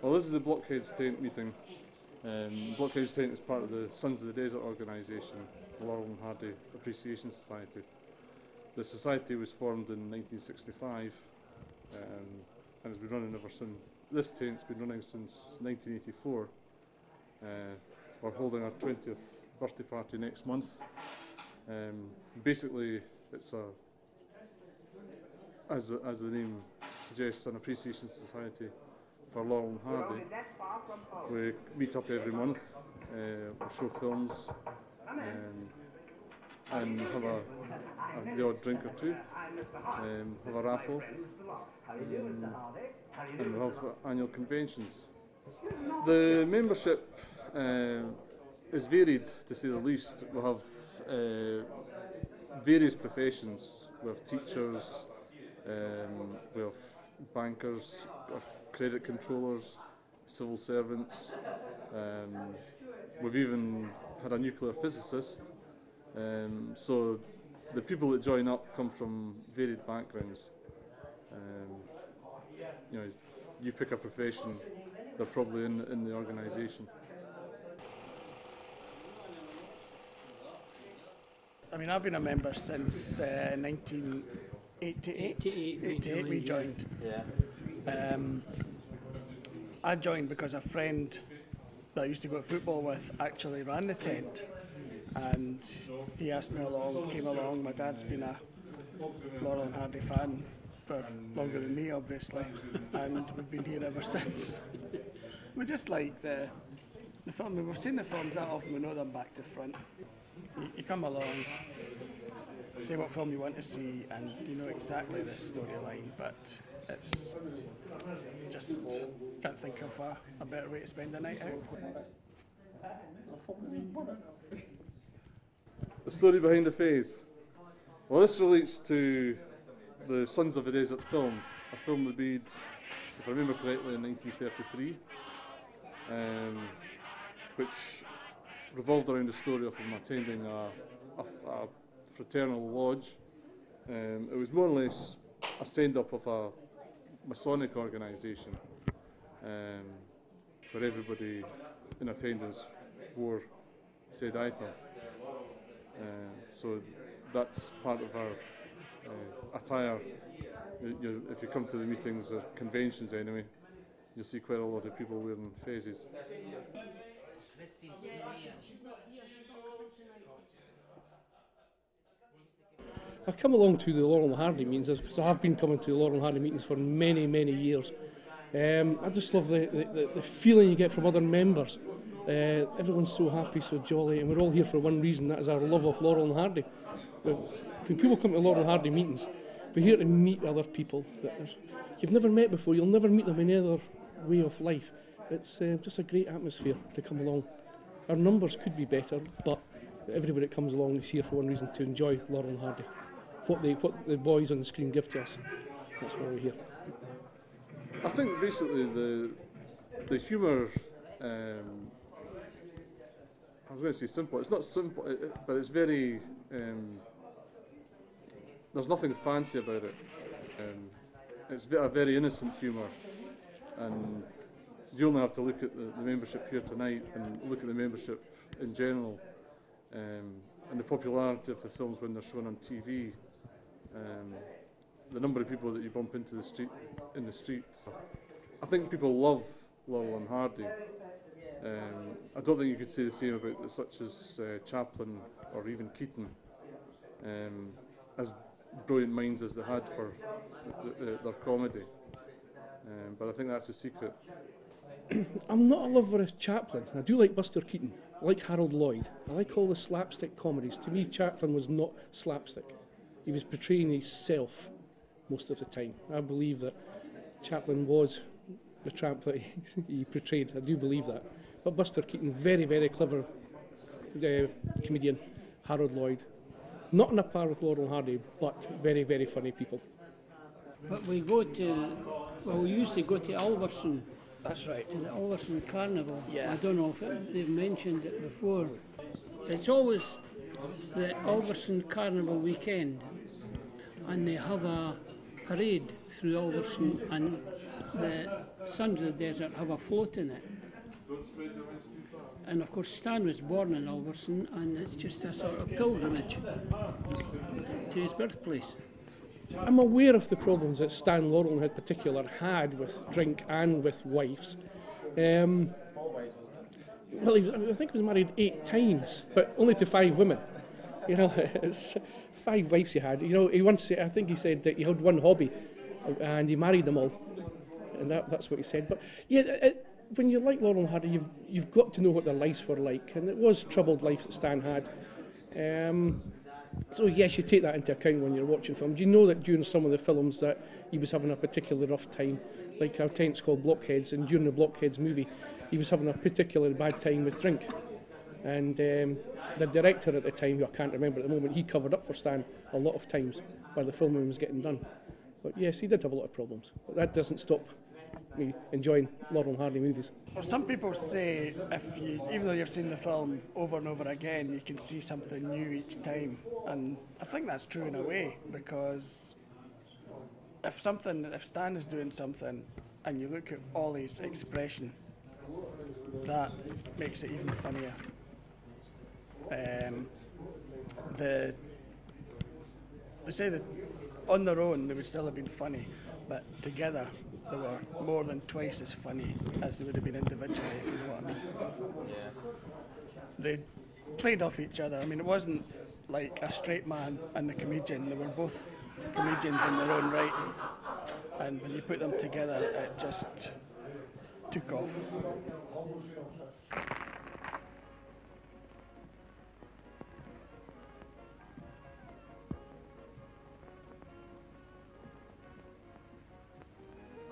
Well, this is a Blockheads tent meeting. Blockheads tent is part of the Sons of the Desert organisation, the Laurel and Hardy Appreciation Society. The society was formed in 1965 and has been running ever since. This tent's been running since 1984. We're holding our 20th birthday party next month. Basically, it's as the name suggests, an appreciation society for Laurel and Hardy. We meet up every month, we'll show films, and have the odd drink or two, have a raffle, and we'll have annual conventions. The membership is varied, to say the least. We'll have various professions. We have teachers, we have bankers, we have credit controllers, civil servants. We've even had a nuclear physicist. So the people that join up come from varied backgrounds. You know, you pick a profession, they're probably in the organisation. I mean, I've been a member since 1988 we joined. Yeah. I joined because a friend that I used to go to football with actually ran the tent, and he asked me along, came along. My dad's been a Laurel and Hardy fan for longer than me, obviously, and we've been here ever since. We just like the film. We've seen the films that often, we know them back to front. You come along, say what film you want to see, and you know exactly the storyline, but it's just, can't think of a better way to spend a night out. The story behind the phase. Well, this relates to the Sons of the Desert film, a film that made, if I remember correctly, in 1933, which revolved around the story of him attending a fraternal lodge. It was more or less a send-up of a Masonic organisation, where everybody in attendance wore said item. So that's part of our attire. If you come to the meetings or conventions anyway, you'll see quite a lot of people wearing fezes. I've come along to the Laurel and Hardy meetings because I have been coming to the Laurel and Hardy meetings for many, many years. I just love the feeling you get from other members. Everyone's so happy, so jolly, and we're all here for one reason, that is our love of Laurel and Hardy. When people come to Laurel and Hardy meetings, we're here to meet other people that you've never met before. You'll never meet them in any other way of life. It's just a great atmosphere to come along. Our numbers could be better, but everybody that comes along is here for one reason, to enjoy Laurel and Hardy. What the boys on the screen give to us, that's why we're here. I think basically the humour, I was going to say simple, it's not simple, but it's very, there's nothing fancy about it. It's a very innocent humour, and you only have to look at the membership here tonight and look at the membership in general, and the popularity of the films when they're shown on TV. The number of people that you bump into in the street. I think people love Laurel and Hardy. I don't think you could say the same about such as Chaplin or even Keaton, as brilliant minds as they had for their comedy. But I think that's the secret. I'm not a lover of Chaplin. I do like Buster Keaton. I like Harold Lloyd. I like all the slapstick comedies. To me, Chaplin was not slapstick. He was portraying himself most of the time. I believe that Chaplin was the tramp that he portrayed. I do believe that. But Buster Keaton, very, very clever comedian. Harold Lloyd, not on a par with Laurel and Hardy, but very, very funny people. But we used to go to Alverston. That's right. To the Alverston Carnival. Yeah. I don't know if they've mentioned it before. It's always the Alverston Carnival weekend, and they have a parade through Alverston, and the Sons of the Desert have a float in it. And of course Stan was born in Ulverston, and it's just a sort of pilgrimage to his birthplace. I'm aware of the problems that Stan Laurel in particular had with drink and with wives. Well, I think he was married 8 times, but only to 5 women. You know, it's 5 wives he had. You know, I think he said that he had one hobby, and he married them all, and that's what he said. But yeah, when you like Laurel and Hardy, you've got to know what their lives were like, and it was troubled life that Stan had. So yes, you take that into account when you're watching films. You know that during some of the films that he was having a particularly rough time, like our tent's called Blockheads, and during the Blockheads movie, he was having a particularly bad time with drink. And the director at the time, who I can't remember at the moment, he covered up for Stan a lot of times while the filming was getting done. But yes, he did have a lot of problems. But that doesn't stop me enjoying Laurel and Hardy movies. Well, some people say even though you've seen the film over and over again, you can see something new each time. And I think that's true in a way, because if Stan is doing something and you look at Ollie's expression, that makes it even funnier. They say that on their own they would still have been funny, but together they were more than twice as funny as they would have been individually, if you know what I mean. Yeah. They played off each other. I mean, it wasn't like a straight man and a comedian. They were both comedians in their own right, and when you put them together, it just took off.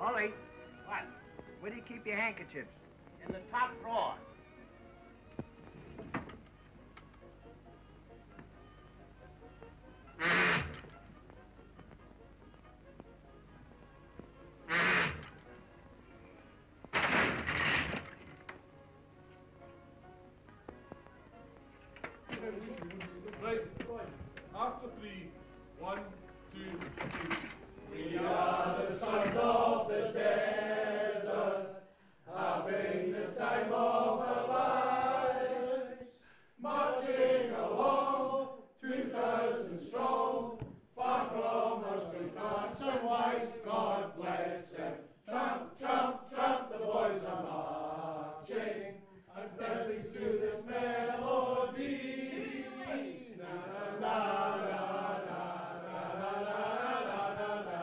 Ollie. What? Where do you keep your handkerchiefs? In the top drawer. Right. After 3, 1, 2, 3. We are the sons of the desert, having the time of our lives, marching along, 2,000 strong, far from our sweet hearts and wives, God bless them. Tramp, tramp, tramp, the boys are marching, and dancing to this melody. Na na na na na na na na na.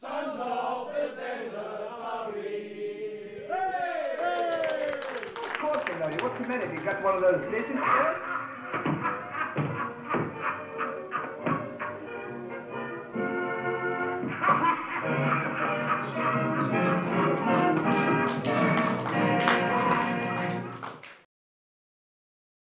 Sons of the desert are we. Hey! Of course I know you. What's the matter? You got one of those visions here?